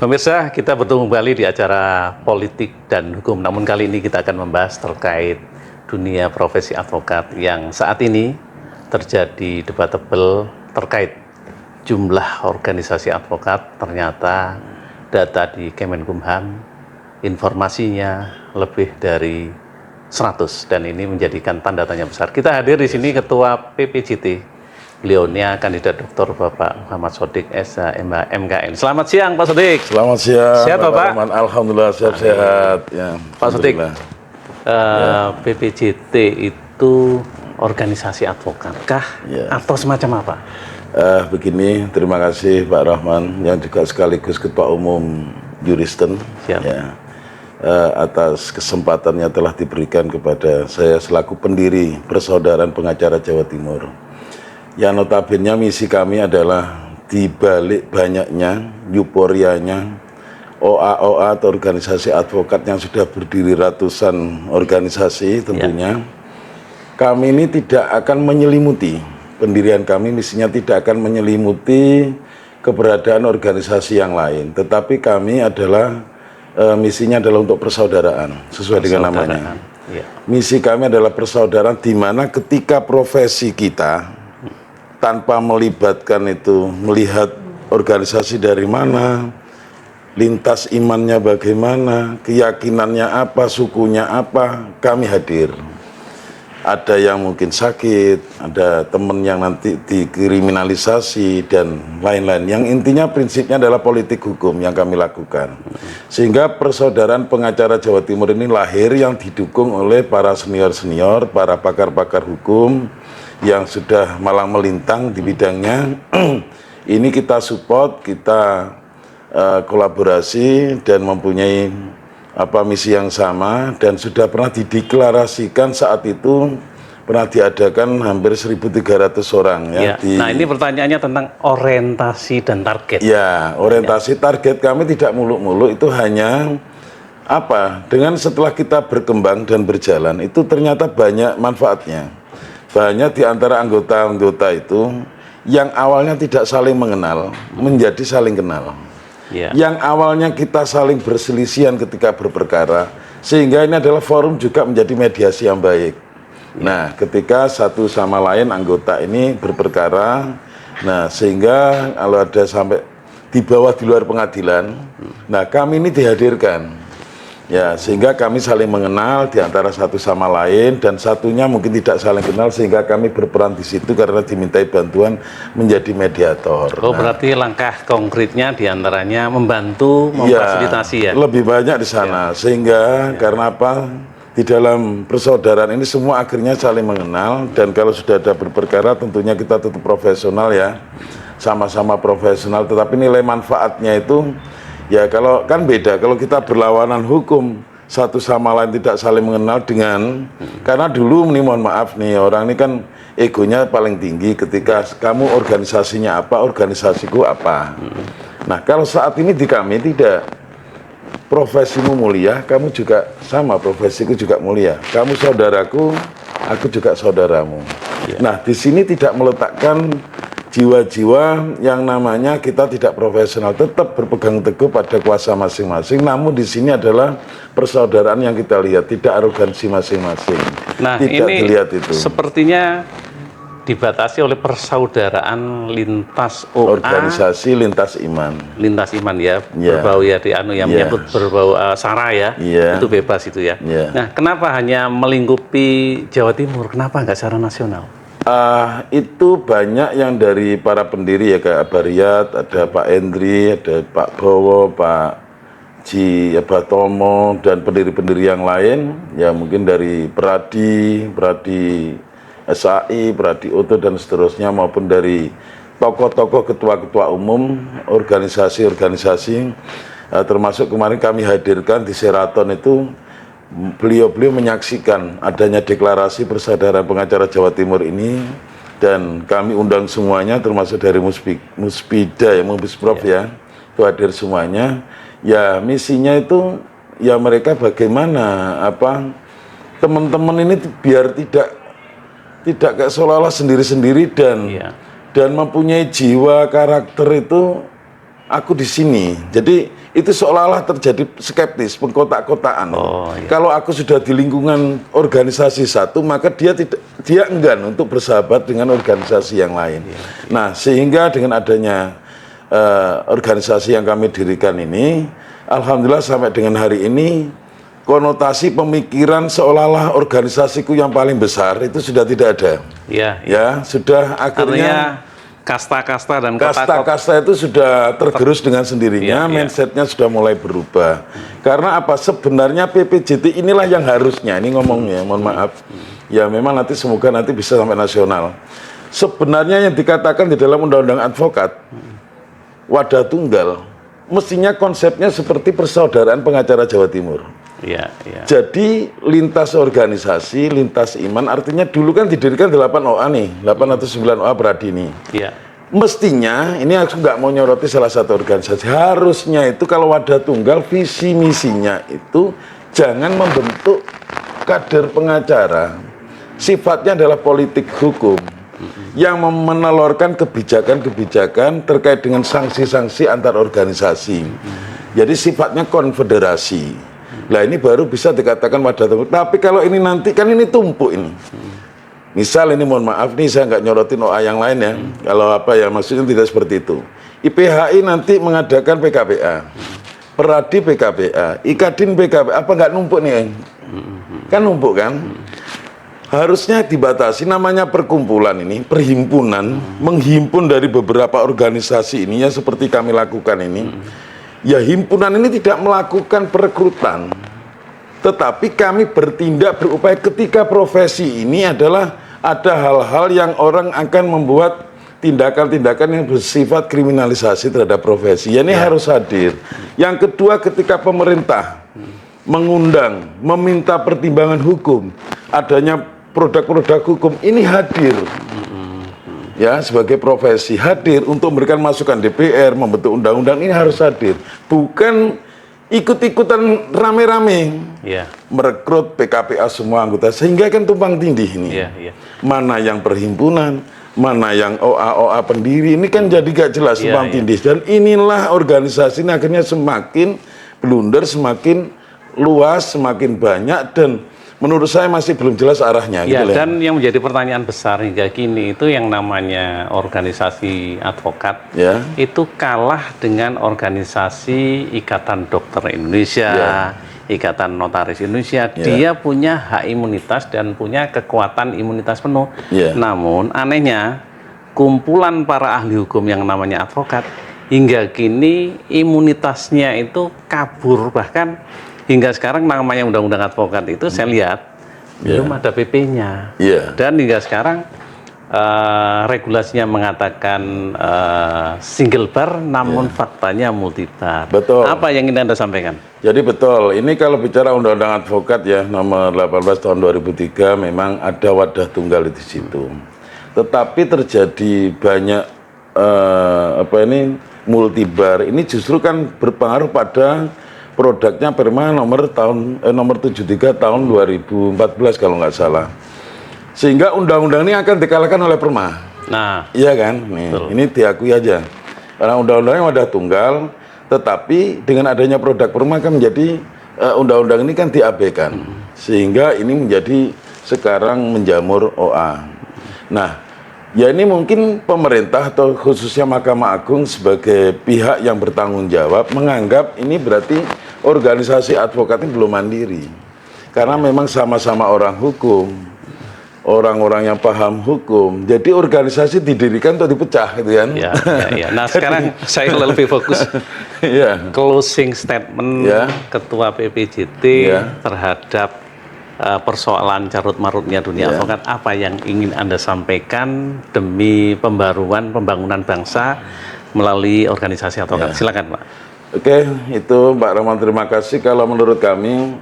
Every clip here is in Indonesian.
Pemirsa, kita bertemu kembali di acara politik dan hukum. Namun kali ini kita akan membahas terkait dunia profesi advokat yang saat ini terjadi debatable terkait jumlah organisasi advokat. Ternyata data di Kemenkumham informasinya lebih dari 100 dan ini menjadikan tanda tanya besar. Kita hadir di sini Ketua PPJT. Beliaunya kandidat Dr. Bapak Muhammad Sodik SH MKN. Selamat siang Pak Sodik. Selamat siang. Sehat Bapak? Alhamdulillah sehat-sehat. Ya, Pak Sodik, PPJT itu organisasi advokat kah atau semacam apa? Begini, terima kasih Pak Rahman yang juga sekaligus Ketua Umum Juristen. Siap. Ya, atas kesempatannya telah diberikan kepada saya selaku pendiri Persaudaraan Pengacara Jawa Timur. Yang notabene misi kami adalah di balik banyaknya, euforianya, OA-OA atau organisasi advokat yang sudah berdiri ratusan organisasi tentunya. Kami ini tidak akan menyelimuti, pendirian kami misinya tidak akan menyelimuti keberadaan organisasi yang lain. Tetapi kami adalah, misinya adalah untuk persaudaraan, sesuai dengan namanya. Ya. Misi kami adalah persaudaraan di mana ketika profesi kita tanpa melibatkan itu, melihat organisasi dari mana, lintas imannya bagaimana, keyakinannya apa, sukunya apa, kami hadir. Ada yang mungkin sakit, ada teman yang nanti dikriminalisasi, dan lain-lain. Yang intinya prinsipnya adalah politik hukum yang kami lakukan. Sehingga Persaudaraan Pengacara Jawa Timur ini lahir yang didukung oleh para senior-senior, para pakar-pakar hukum, yang sudah malang melintang di bidangnya. Ini kita support, kita kolaborasi dan mempunyai misi yang sama, dan sudah pernah dideklarasikan saat itu pernah diadakan hampir 1.300 orang ya. Nah, ini pertanyaannya tentang orientasi dan target. Ya, orientasi target kami tidak muluk-muluk, itu hanya dengan setelah kita berkembang dan berjalan itu ternyata banyak manfaatnya. Banyak di antara anggota-anggota itu yang awalnya tidak saling mengenal menjadi saling kenal. Yang awalnya kita saling berselisihan ketika berperkara, sehingga ini adalah forum juga menjadi mediasi yang baik. Nah, ketika satu sama lain anggota ini berperkara, nah sehingga kalau ada sampai di bawah di luar pengadilan, nah kami ini dihadirkan. Ya, sehingga kami saling mengenal di antara satu sama lain, dan satunya mungkin tidak saling kenal, sehingga kami berperan di situ karena dimintai bantuan menjadi mediator. Oh, berarti langkah konkretnya diantaranya membantu, memfasilitasi ya? Lebih banyak di sana, sehingga karena apa? Di dalam persaudaraan ini semua akhirnya saling mengenal, dan kalau sudah ada berperkara tentunya kita tetap profesional ya, sama-sama profesional, tetapi nilai manfaatnya itu ya kalau kan beda kalau kita berlawanan hukum satu sama lain tidak saling mengenal dengan karena dulu nih mohon maaf nih orang ini kan egonya paling tinggi ketika kamu organisasinya apa, organisasiku apa. Nah kalau saat ini di kami tidak, profesimu mulia, kamu juga sama, profesiku juga mulia. Kamu saudaraku, aku juga saudaramu. Nah di sini tidak meletakkan jiwa-jiwa yang namanya kita tidak profesional, tetap berpegang teguh pada kuasa masing-masing. Namun di sini adalah persaudaraan yang kita lihat, tidak arogansi masing-masing. Nah, tidak ini dilihat itu. Sepertinya dibatasi oleh persaudaraan lintas OA, organisasi lintas iman. Lintas iman ya, berbau ya di yang menyebut berbau SARA ya, itu bebas itu ya. Nah, kenapa hanya melingkupi Jawa Timur? Kenapa nggak secara nasional? Itu banyak yang dari para pendiri ya, kayak Abariat, ada Pak Endri, ada Pak Bowo, Pak Ji Batomo, dan pendiri-pendiri yang lain ya, mungkin dari Pradi SAI, Pradi Oto dan seterusnya, maupun dari tokoh-tokoh ketua-ketua umum organisasi-organisasi, termasuk kemarin kami hadirkan di Sheraton itu. Beliau-beliau menyaksikan adanya deklarasi Persaudaraan Pengacara Jawa Timur ini, dan kami undang semuanya termasuk dari Muspida ya, Muspidprov ya, itu hadir semuanya. Ya misinya itu ya mereka bagaimana teman-teman ini biar tidak kayak seolah-olah sendiri-sendiri dan mempunyai jiwa karakter itu aku di sini. Jadi itu seolah-olah terjadi skeptis, pengkotak-kotaan. Iya. Kalau aku sudah di lingkungan organisasi satu, maka dia enggan untuk bersahabat dengan organisasi yang lain. Nah, sehingga dengan adanya organisasi yang kami dirikan ini, alhamdulillah sampai dengan hari ini konotasi pemikiran seolah-olah organisasiku yang paling besar itu sudah tidak ada. Ya, sudah akhirnya kasta-kasta dan kasta-kasta itu sudah tergerus dengan sendirinya, mindsetnya sudah mulai berubah. Karena apa? Sebenarnya PPJT inilah yang harusnya, ini ngomongnya, mohon maaf, ya memang nanti semoga nanti bisa sampai nasional. Sebenarnya yang dikatakan di dalam Undang-Undang Advokat, wadah tunggal, mestinya konsepnya seperti Persaudaraan Pengacara Jawa Timur. Jadi lintas organisasi, lintas iman, artinya dulu kan didirikan 8 OA nih, 8 atau 9 OA Pradini. Mestinya, ini aku nggak mau nyoroti salah satu organisasi, harusnya itu kalau wadah tunggal, visi misinya itu jangan membentuk kader pengacara, sifatnya adalah politik hukum, yang menelurkan kebijakan-kebijakan terkait dengan sanksi-sanksi antar organisasi. Jadi sifatnya konfederasi. Nah ini baru bisa dikatakan wadah tunggal. Tapi kalau ini nanti kan ini tumpuk ini. Misal ini mohon maaf nih saya nggak nyorotin OA yang lain ya. Kalau apa ya maksudnya tidak seperti itu. IPHI nanti mengadakan PKPA, Peradi PKPA, Ikadin PKPA, apa nggak numpuk nih? Kan numpuk kan? Harusnya dibatasi, namanya perkumpulan ini, perhimpunan, menghimpun dari beberapa organisasi ini ya seperti kami lakukan ini. Ya himpunan ini tidak melakukan perekrutan, tetapi kami bertindak berupaya ketika profesi ini adalah ada hal-hal yang orang akan membuat tindakan-tindakan yang bersifat kriminalisasi terhadap profesi. Ya ini harus hadir. Yang kedua ketika pemerintah mengundang, meminta pertimbangan hukum, adanya produk-produk hukum ini hadir. Ya, sebagai profesi hadir untuk memberikan masukan DPR, membentuk undang-undang ini harus hadir. Bukan ikut-ikutan rame-rame merekrut PKPA semua anggota, sehingga kan tumpang tindih ini. Mana yang perhimpunan, mana yang OA-OA pendiri, ini kan jadi gak jelas tumpang tindih. Dan inilah organisasi ini akhirnya semakin blunder, semakin luas, semakin banyak, dan menurut saya masih belum jelas arahnya. Dan yang menjadi pertanyaan besar hingga kini itu yang namanya organisasi advokat itu kalah dengan organisasi Ikatan Dokter Indonesia, Ikatan Notaris Indonesia. Dia punya hak imunitas dan punya kekuatan imunitas penuh. Namun anehnya kumpulan para ahli hukum yang namanya advokat hingga kini imunitasnya itu kabur, bahkan hingga sekarang namanya undang-undang advokat itu saya lihat belum ada PP-nya. Dan hingga sekarang regulasinya mengatakan single bar, namun faktanya multi bar. Betul. Apa yang ingin Anda sampaikan? Jadi betul, ini kalau bicara undang-undang advokat ya nomor 18 tahun 2003 memang ada wadah tunggal di situ. Tetapi terjadi banyak multi bar. Ini justru kan berpengaruh pada produknya Perma nomor 73 tahun 2014 kalau nggak salah. Sehingga undang-undang ini akan dikalahkan oleh Perma. Nah, iya kan? Nih, ini diakui aja. Karena undang-undangnya wadah tunggal, tetapi dengan adanya produk Perma kan menjadi undang-undang ini kan diabaikan. Sehingga ini menjadi sekarang menjamur OA. Nah, ya ini mungkin pemerintah atau khususnya Mahkamah Agung sebagai pihak yang bertanggung jawab menganggap ini berarti organisasi advokat ini belum mandiri. Karena memang sama-sama orang hukum, orang-orang yang paham hukum. Jadi organisasi didirikan atau dipecah gitu kan. Nah sekarang saya lebih fokus closing statement Ketua PPJT terhadap persoalan carut-marutnya dunia advokat, apa yang ingin Anda sampaikan demi pembangunan bangsa melalui organisasi advokat? Silakan, Pak. Oke, itu Pak Rahman, terima kasih. Kalau menurut kami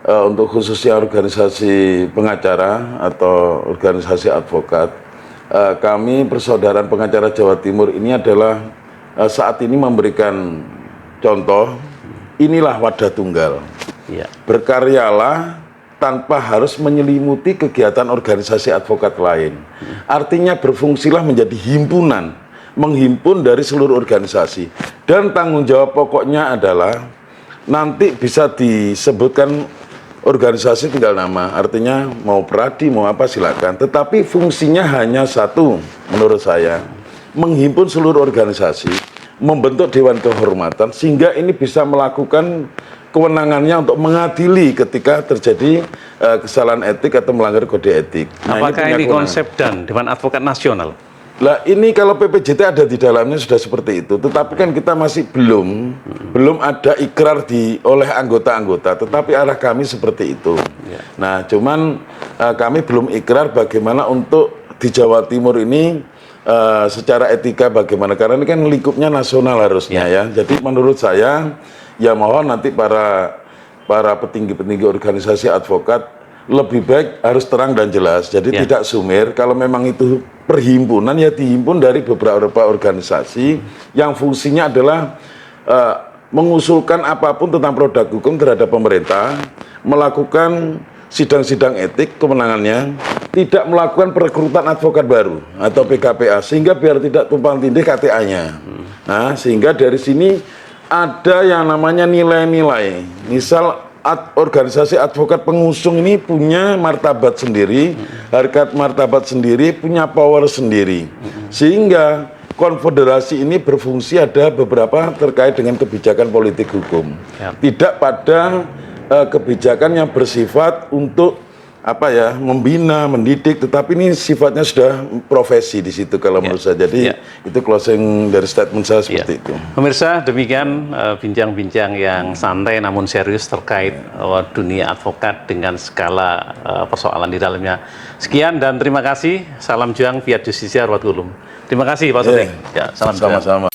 untuk khususnya organisasi pengacara atau organisasi advokat, kami Persaudaraan Pengacara Jawa Timur ini adalah saat ini memberikan contoh, inilah wadah tunggal. Berkaryalah tanpa harus menyelimuti kegiatan organisasi advokat lain. Artinya berfungsilah menjadi himpunan menghimpun dari seluruh organisasi. Dan tanggung jawab pokoknya adalah nanti bisa disebutkan organisasi tinggal nama, artinya mau pradi, mau apa silakan. Tetapi fungsinya hanya satu menurut saya, menghimpun seluruh organisasi, membentuk Dewan Kehormatan, sehingga ini bisa melakukan kewenangannya untuk mengadili ketika terjadi kesalahan etik atau melanggar kode etik. Apakah ini konsep dan Dewan Advokat Nasional? Lah ini kalau PPJT ada di dalamnya sudah seperti itu, tetapi kan kita masih belum ada ikrar oleh anggota-anggota, tetapi arah kami seperti itu. Ya. Nah, cuman kami belum ikrar bagaimana untuk di Jawa Timur ini secara etika bagaimana, karena ini kan lingkupnya nasional harusnya ya. Jadi menurut saya ya mohon nanti para petinggi-petinggi organisasi advokat lebih baik harus terang dan jelas. Jadi tidak sumir. Kalau memang itu perhimpunan ya dihimpun dari beberapa organisasi yang fungsinya adalah mengusulkan apapun tentang produk hukum terhadap pemerintah, melakukan sidang-sidang etik kemenangannya, tidak melakukan perekrutan advokat baru atau PKPA, sehingga biar tidak tumpang tindih KTA-nya. Nah, sehingga dari sini ada yang namanya nilai-nilai. Misal organisasi advokat pengusung ini punya martabat sendiri, harkat martabat sendiri, punya power sendiri. Sehingga konfederasi ini berfungsi ada beberapa terkait dengan kebijakan politik hukum. Tidak pada kebijakan yang bersifat untuk membina, mendidik, tetapi ini sifatnya sudah profesi di situ kalau menurut saya. Jadi itu closing dari statement saya seperti itu. Pemirsa, demikian bincang-bincang yang santai namun serius terkait dunia advokat dengan skala persoalan di dalamnya. Sekian dan terima kasih. Salam juang, fiat justisia, ruat gulum. Terima kasih Pak Soteng. Ya, sama-sama.